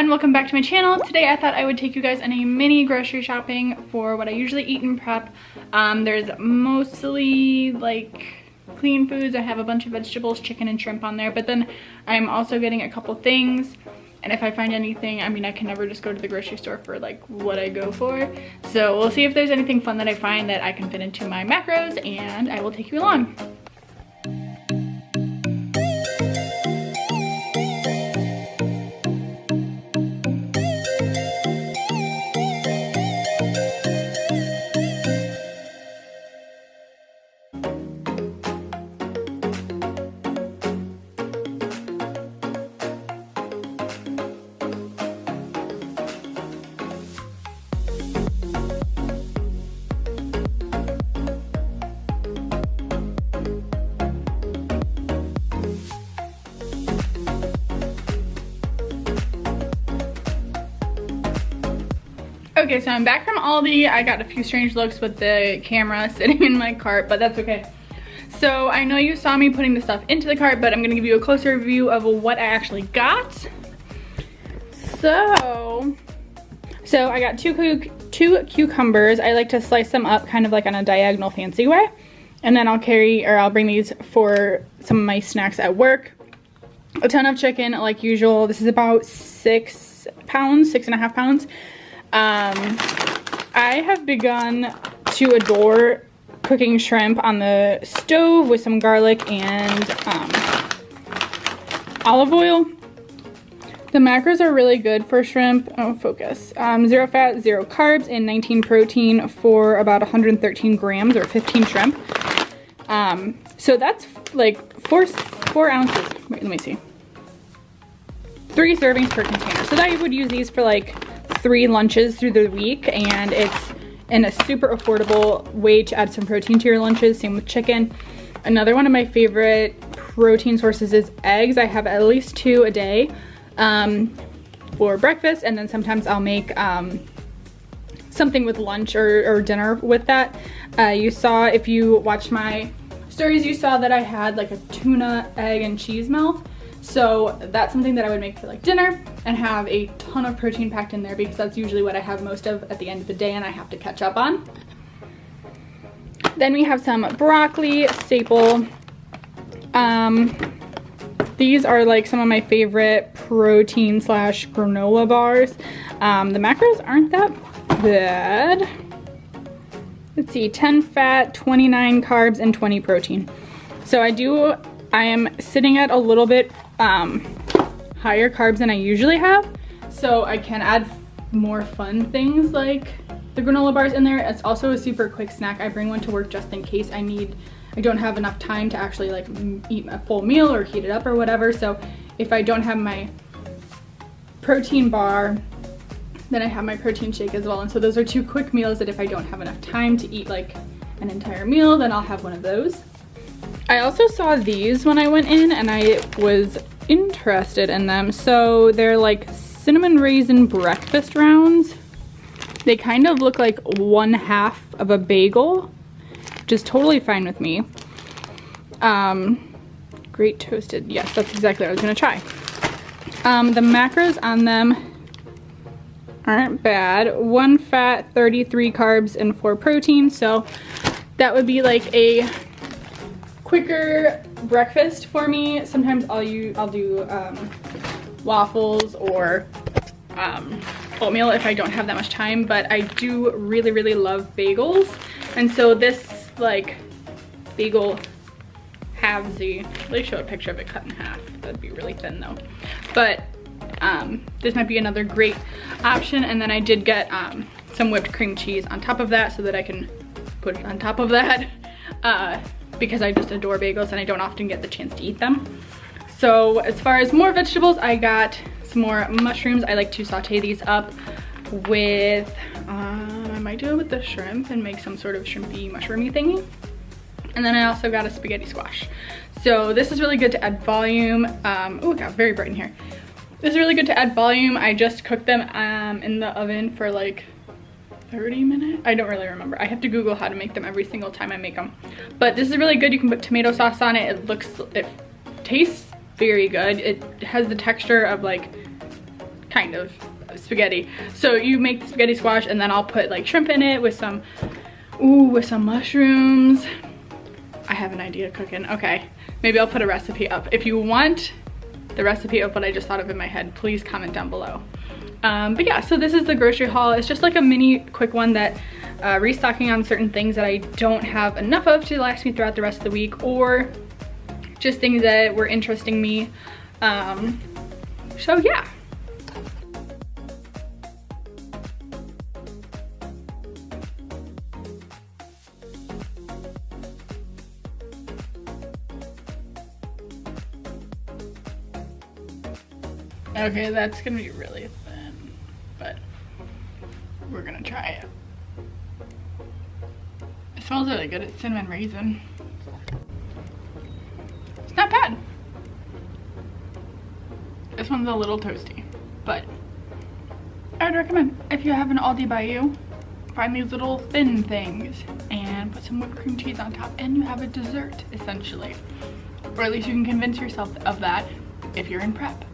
and welcome back to my channel. Today I thought I would take you guys on a mini grocery shopping for what I usually eat and prep. There's mostly like clean foods. I have a bunch of vegetables, chicken and shrimp on there, but then I'm also getting a couple things. And if I find anything, I mean, I can never just go to the grocery store for like what I go for. So we'll see if there's anything fun that I find that I can fit into my macros, and I will take you along. Okay, so I'm back from Aldi. I got a few strange looks with the camera sitting in my cart, but that's okay. So I know you saw me putting the stuff into the cart, but I'm gonna give you a closer view of what I actually got. So I got two cucumbers. I like to slice them up kind of like on a diagonal fancy way. And then I'll bring these for some of my snacks at work. A ton of chicken like usual. This is about 6 pounds, 6.5 pounds. I have begun to adore cooking shrimp on the stove with some garlic and olive oil. The macros are really good for shrimp. Oh, focus. 0 fat, 0 carbs, and 19 protein for about 113 grams or 15 shrimp. So that's like 4 ounces. Wait, let me see. 3 servings per container. So that you would use these for like 3 lunches through the week, and it's in a super affordable way to add some protein to your lunches. Same with chicken. Another one of my favorite protein sources is eggs. I have at least 2 a day for breakfast, and then sometimes I'll make something with lunch or dinner with that. You saw, if you watched my stories, you saw that I had like a tuna, egg, and cheese melt. So that's something that I would make for like dinner and have a ton of protein packed in there, because that's usually what I have most of at the end of the day and I have to catch up on. Then we have some broccoli, staple. These are like some of my favorite protein / granola bars. The macros aren't that bad. Let's see, 10 fat, 29 carbs, and 20 protein. So I am sitting at a little bit higher carbs than I usually have, so I can add more fun things like the granola bars in there. It's also a super quick snack. I bring one to work just in case I don't have enough time to actually like eat a full meal or heat it up or whatever. So if I don't have my protein bar, then I have my protein shake as well. And so those are 2 quick meals that if I don't have enough time to eat like an entire meal, then I'll have one of those. I also saw these when I went in and I was interested in them. So they're like cinnamon raisin breakfast rounds. They kind of look like 1/2 of a bagel, which is totally fine with me. Great toasted. Yes, that's exactly what I was gonna try. The macros on them aren't bad. 1 fat, 33 carbs, and 4 protein. So that would be like a quicker breakfast for me. Sometimes I'll do waffles or oatmeal if I don't have that much time, but I do really love bagels, and so this like bagel halvesy, really show a picture of it cut in half. That'd be really thin though, but this might be another great option. And then I did get some whipped cream cheese on top of that so that I can put it on top of that. Because I just adore bagels and I don't often get the chance to eat them. So as far as more vegetables, I got some more mushrooms. I like to saute these up with, I might do it with the shrimp and make some sort of shrimpy mushroomy thingy. And then I also got a spaghetti squash. So this is really good to add volume. Oh, it got very bright in here. This is really good to add volume. I just cooked them in the oven for like 30 minutes. I don't really remember. I have to Google how to make them every single time I make them. But this is really good. You can put tomato sauce on it. It tastes very good. It has the texture of like kind of spaghetti. So you make the spaghetti squash, and then I'll put like shrimp in it with some, ooh, with some mushrooms. I have an idea cooking. Okay, maybe I'll put a recipe up. If you want the recipe of what I just thought of in my head, please comment down below. But yeah, so this is the grocery haul. It's just like a mini quick one that restocking on certain things that I don't have enough of to last me throughout the rest of the week, or just things that were interesting me. So yeah. Okay, that's gonna be really thin, but we're gonna try it. It smells really good. It's cinnamon raisin. It's not bad. This one's a little toasty, but I would recommend. If you have an Aldi by you, find these little thin things and put some whipped cream cheese on top, and you have a dessert, essentially. Or at least you can convince yourself of that if you're in prep.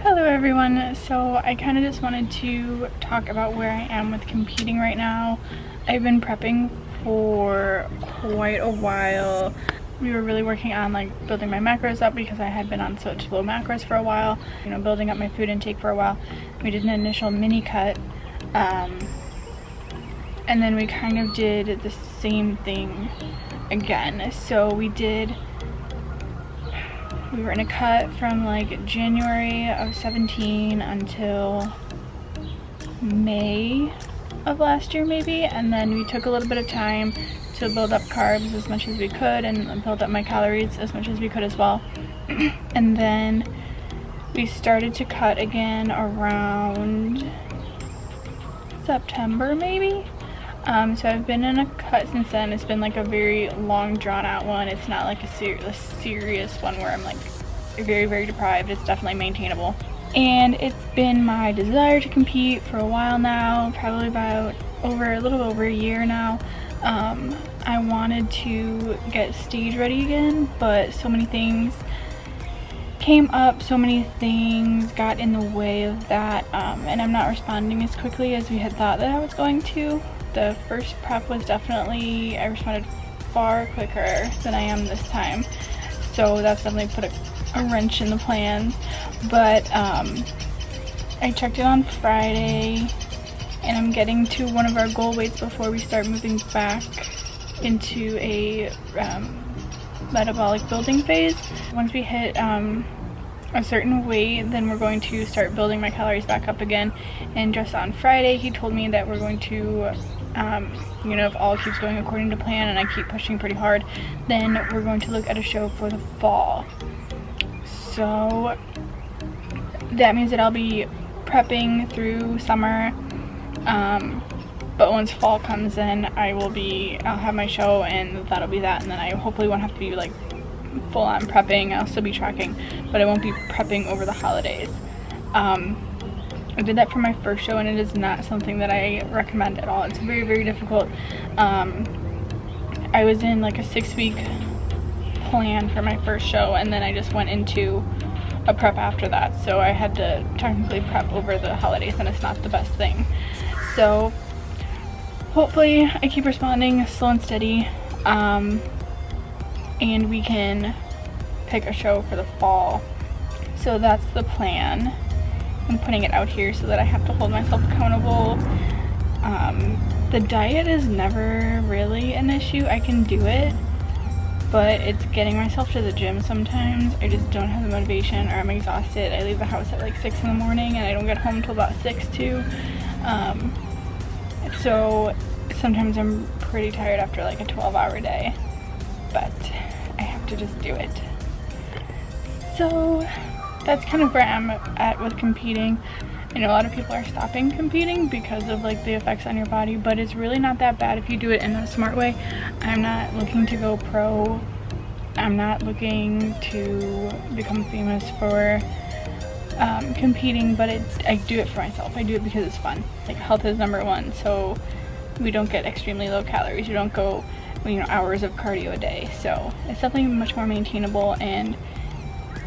Hello everyone, so I kind of just wanted to talk about where I am with competing right now. I've been prepping for quite a while. We were really working on like building my macros up because I had been on such low macros for a while, you know, building up my food intake for a while. We did an initial mini cut, and then we kind of did the same thing again. So we were in a cut from like January of 17 until May of last year maybe, and then we took a little bit of time to build up carbs as much as we could and build up my calories as much as we could as well. And then we started to cut again around September maybe. So I've been in a cut since then. It's been like a very long drawn out one. It's not like a serious one where I'm like very, very deprived. It's definitely maintainable. And it's been my desire to compete for a while now, probably about a little over a year now. I wanted to get stage ready again, but so many things came up, so many things got in the way of that, and I'm not responding as quickly as we had thought that I was going to. The first prep was definitely, I responded far quicker than I am this time, so that's definitely put a wrench in the plans. But I checked it on Friday, and I'm getting to one of our goal weights before we start moving back into a metabolic building phase. Once we hit a certain weight, then we're going to start building my calories back up again. And just on Friday he told me that we're going to you know, if all keeps going according to plan and I keep pushing pretty hard, then we're going to look at a show for the fall. So that means that I'll be prepping through summer, but once fall comes in, I'll have my show and that'll be that, and then I hopefully won't have to be like full on prepping. I'll still be tracking, but I won't be prepping over the holidays. I did that for my first show, and it is not something that I recommend at all. It's very, very difficult. I was in like a 6-week plan for my first show, and then I just went into a prep after that. So I had to technically prep over the holidays, and it's not the best thing. So hopefully I keep responding slow and steady, and we can pick a show for the fall. So that's the plan. I'm putting it out here so that I have to hold myself accountable. The diet is never really an issue. I can do it, but it's getting myself to the gym sometimes. I just don't have the motivation, or I'm exhausted. I leave the house at like 6 in the morning and I don't get home till about 6 too. So sometimes I'm pretty tired after like a 12-hour day, but I have to just do it. So that's kind of where I'm at with competing. I know a lot of people are stopping competing because of like the effects on your body, but it's really not that bad if you do it in a smart way. I'm not looking to go pro. I'm not looking to become famous for competing, but I do it for myself. I do it because it's fun. Like, health is number one, so we don't get extremely low calories. You don't go, you know, hours of cardio a day. So it's definitely much more maintainable and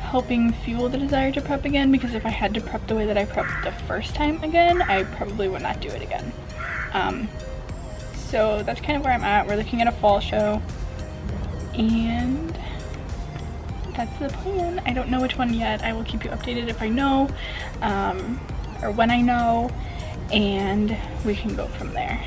helping fuel the desire to prep again, because if I had to prep the way that I prepped the first time again, I probably would not do it again. So that's kind of where I'm at. We're looking at a fall show, and that's the plan. I don't know which one yet. I will keep you updated if I know, or when I know, and we can go from there.